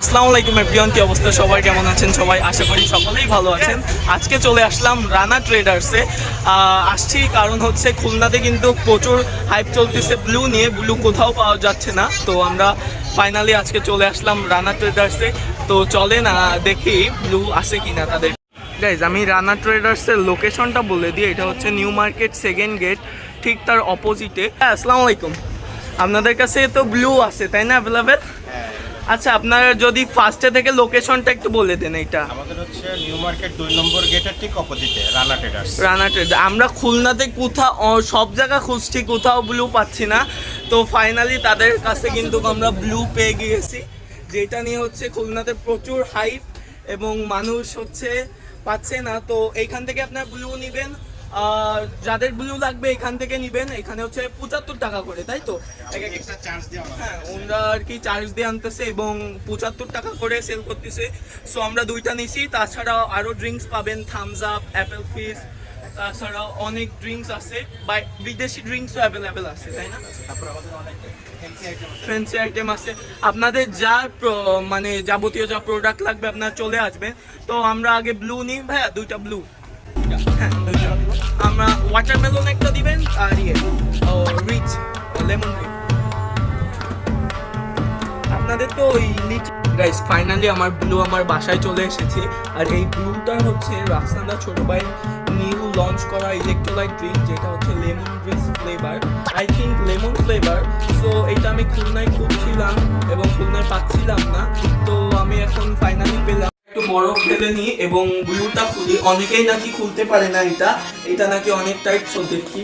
আসসালামু আলাইকুম এভরিওয়ান, কি অবস্থা সবাই, কেমন আছেন সবাই? আশা করি সকলেই ভালো আছেন। আজকে চলে আসলাম রানা ট্রেডার্সে। আসছি কারণ হচ্ছে খুলনাতে কিন্তু প্রচুর হাইপ চলতেছে ব্লু নিয়ে, ব্লু কোথাও পাওয়া যাচ্ছে না। তো আমরা ফাইনালি আজকে চলে আসলাম রানা ট্রেডার্সে। তো চলেন দেখি ব্লু আছে কিনা তাদের। গাইজ, আমি রানা ট্রেডার্সের লোকেশনটা বলে দিই। এটা হচ্ছে নিউ মার্কেট সেকেন্ড গেট, ঠিক তার অপোজিটে। হ্যাঁ, আসসালামু আলাইকুম। আপনাদের কাছে তো ব্লু আছে তাই না, অ্যাভেলেবেল? আচ্ছা, আপনারা যদি ফার্স্টে থেকে লোকেশনটা একটু বলে দেন। এটা আমাদের হচ্ছে নিউ মার্কেট 2 নম্বর গেটের ঠিক অপোজিটে রানা ট্রেডার্স। রানা ট্রেডার্স। আমরা খুলনাতে কোথাও সব জায়গা খুঁজছি, কোথাও ব্লু পাচ্ছি না। তো ফাইনালি তাদের কাছে কিন্তু আমরা ব্লু পেয়ে গিয়েছি, যেটা নিয়ে হচ্ছে খুলনাতে প্রচুর হাইপ এবং মানুষ হচ্ছে পাচ্ছে না। তো এইখান থেকে আপনার ব্লু নেবেন, যাদের ব্লু লাগবে এখান থেকে নেবেন। এখানে হচ্ছে 75 টাকা করে, তাই তো? হ্যাঁ, ওরা আর কি চার্জ দিয়ে আনতেছে এবং 75 টাকা করে সেল করতেছে। সো আমরা দুইটা নিছি। তাছাড়াও আরও ড্রিঙ্কস পাবেন, থামস আপ, অ্যাপেল ফিজ, তাছাড়াও অনেক ড্রিঙ্কস আছে, বা বিদেশি ড্রিঙ্কসও অ্যাভেলেবেল আছে, তাই না? ফ্যান্সি আইটেম আছে। আপনাদের যা মানে যাবতীয় যা প্রোডাক্ট লাগবে আপনার চলে আসবেন। তো আমরা আগে ব্লু নিই ভাইয়া, দুইটা ব্লু। হ্যাঁ, আমরা ওয়াটারমেলন একটা দিবেন আর রিচ লেমন। আপনাদের তো ওই লিচি। গাইস, ফাইনালি আমার ব্লু আমার বাসায় চলে এসেছে। আর এই ব্লুটা হচ্ছে রাফসানদা ছোট ভাই নিউ লঞ্চ করা ইলেকট্রোলাইট ড্রিঙ্ক, যেটা হচ্ছে lemon rich flavour, I think lemon flavour. So এটা আমি খুলনায় খুঁজছিলাম এবং খুলনায় পাচ্ছিলাম না। তো আমি এখন ফাইনালি পেলাম। একটু বরফ ঢেলে নিই এবং ব্লুটা খুলি। অনেকেই নাকি খুলতে পারে না এটা নাকি অনেক টাইট। সো দেখি,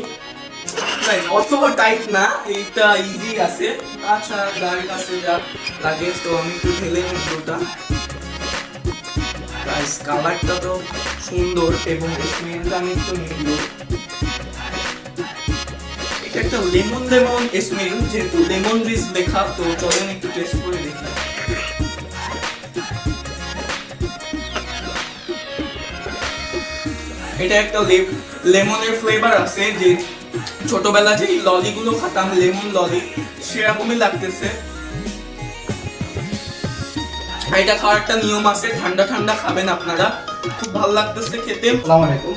অত টাইট না, এটা ইজি আছে। আচ্ছা, যার কাছে যা লাগে। তো আমি একটু ঢেলে নিই ব্লুটা। কালারটা তো সুন্দর এবং স্মেলটা আমি একটু নিব। এটা একটা লেমন লেমন স্মেল, যেহেতু লেমন রিচ লেখা। তো চলেন একটু টেস্ট করে দেখি। এটা একটা লেমনের ফ্লেভার আছে, যে ছোটবেলা যে ললিগুলো খাতাম লেমন ললি, সেরকমই লাগতেছে। এটা খাওয়ার একটা নিয়ম আছে, ঠান্ডা ঠান্ডা খাবেন আপনারা, খুব ভালো লাগতেছে খেতে। আসসালামু আলাইকুম।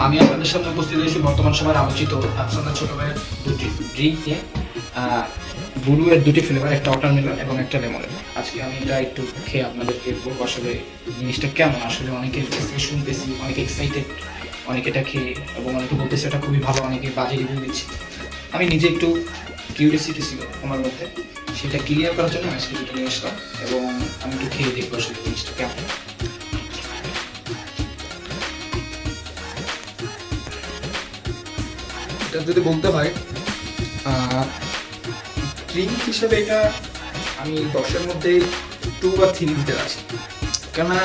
আমি আপনাদের সামনে উপস্থিত হয়েছি বর্তমান সময়ের আলোচিত রাফসানদা ছোট ভাইয়ের দুটি ড্রিঙ্ক নিয়ে। ব্লু এর দুটি ফ্লেভার, একটা ওয়াটারমেলন এবং একটা লেমনের। আজকে আমি এটা একটু খেয়ে আপনাদেরকে বলবো আসলে জিনিসটা কেমন। আসলে অনেকে শুনতেছি, অনেকে এক্সাইটেড, অনেকে এটা খেয়ে এবং অনেকে বলতেছে এটা খুবই ভালো, অনেকে বাজে রিভিউ দিচ্ছে। আমি নিজে একটু কিউরিয়াসিটি ছিল আমার মধ্যে, সেটা ক্লিয়ার করার জন্য আমি আজকে দুটো নিয়ে আসলাম এবং আমি একটু খেয়ে দেখবো আসলে জিনিসটা কেমন। এটা যদি বলতে হয় ড্রিঙ্ক হিসেবে, এটা আমি 10-এর মধ্যে 2 বা 3 দিতে আছি। কেননা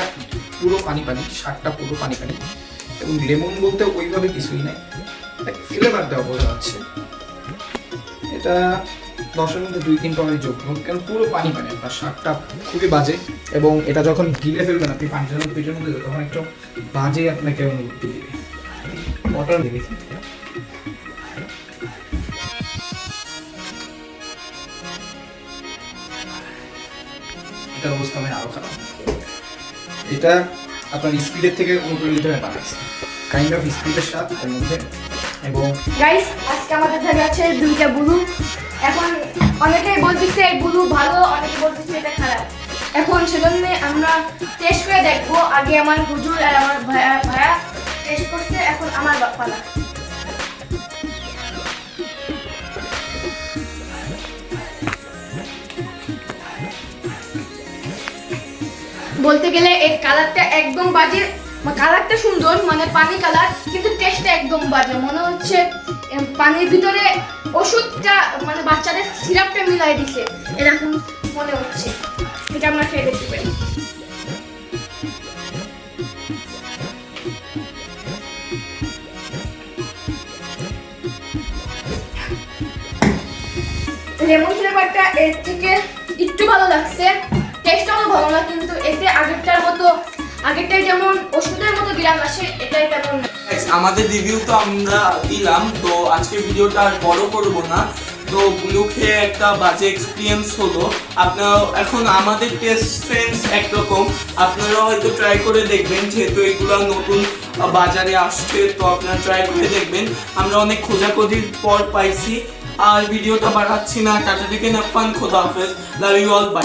পুরো পানি পানি, শাকটা পুরো পানি পানি এবং লেমন বলতে ওইভাবে কিছুই নেই, ফ্লেভার দেওয়া বোঝা যাচ্ছে। এটা 10-এর মধ্যে 2-3 পাওয়ারই যোগ্য, কারণ পুরো পানি পানি। আপনার শাকটা খুবই বাজে এবং এটা যখন গিলে ফেলবেন আপনি পানিটার মধ্যে পেটের মধ্যে, তখন একটু বাজে আপনাকে অনুভূতি দিবে। ওয়াটার দিয়েছি, এটার অবস্থা আমি আরো খারাপ। এটা আপনার স্পিডের থেকে অনুপ্রাণিত হয়ে বানাইছে, কাইন্ড অফ স্পিডের স্বাদ এর মধ্যে। এবং গাইস, আজকে আমাদের ধারে আছে দুইটা ব্লু। এখন অনেকেই বলতেছে এই ব্লু ভালো, অনেকে বলতেছে এটা খারাপ। এখন সেজন্য আমরা টেস্ট করে দেখবো। আগে আমার হুজুর আর আমার ভাইয়া টেস্ট করছে, এখন আমার পালা। বলতে গেলে এই কালারটা একদম বাজে। কালারটা সুন্দর, মানে পানি কালার, কিন্তু টেস্টটা একদম বাজে। মনে হচ্ছে পানির ভিতরে ওষুধটা, মানে বাচ্চাদের সিরাপটা মিলাই দিছে, এরকম মনে হচ্ছে। এটা আমরা খেয়ে দেখতে পারি। লেমন ফ্লেভারটা এর থেকে একটু ভালো লাগছে, টেস্টটাও ভালো না, কিন্তু এতে আগেরটাই যেমন ওষুধের মতো গ্রাম আসে, এটাই তেমন। আমাদের রিভিউ তো আমরা দিলাম, তো আজকে ভিডিওটা আর বড় করব না। তো ব্লু খেয়ে একটা বাজে এক্সপিরিয়েন্স হলো। আপনারা এখন আমাদের টেস্ট সেন্স একরকম, আপনারা হয়তো ট্রাই করে দেখবেন, যেহেতু এগুলো নতুন বাজারে আসছে, তো আপনারা ট্রাই করে দেখবেন। আমরা অনেক খোঁজাখুঁজির পর পাইছি। আর ভিডিওটা বাড়াচ্ছি না, টাটা থেকে নাফান, খোদা হাফেজ, লাভ ইউ অল, বাই।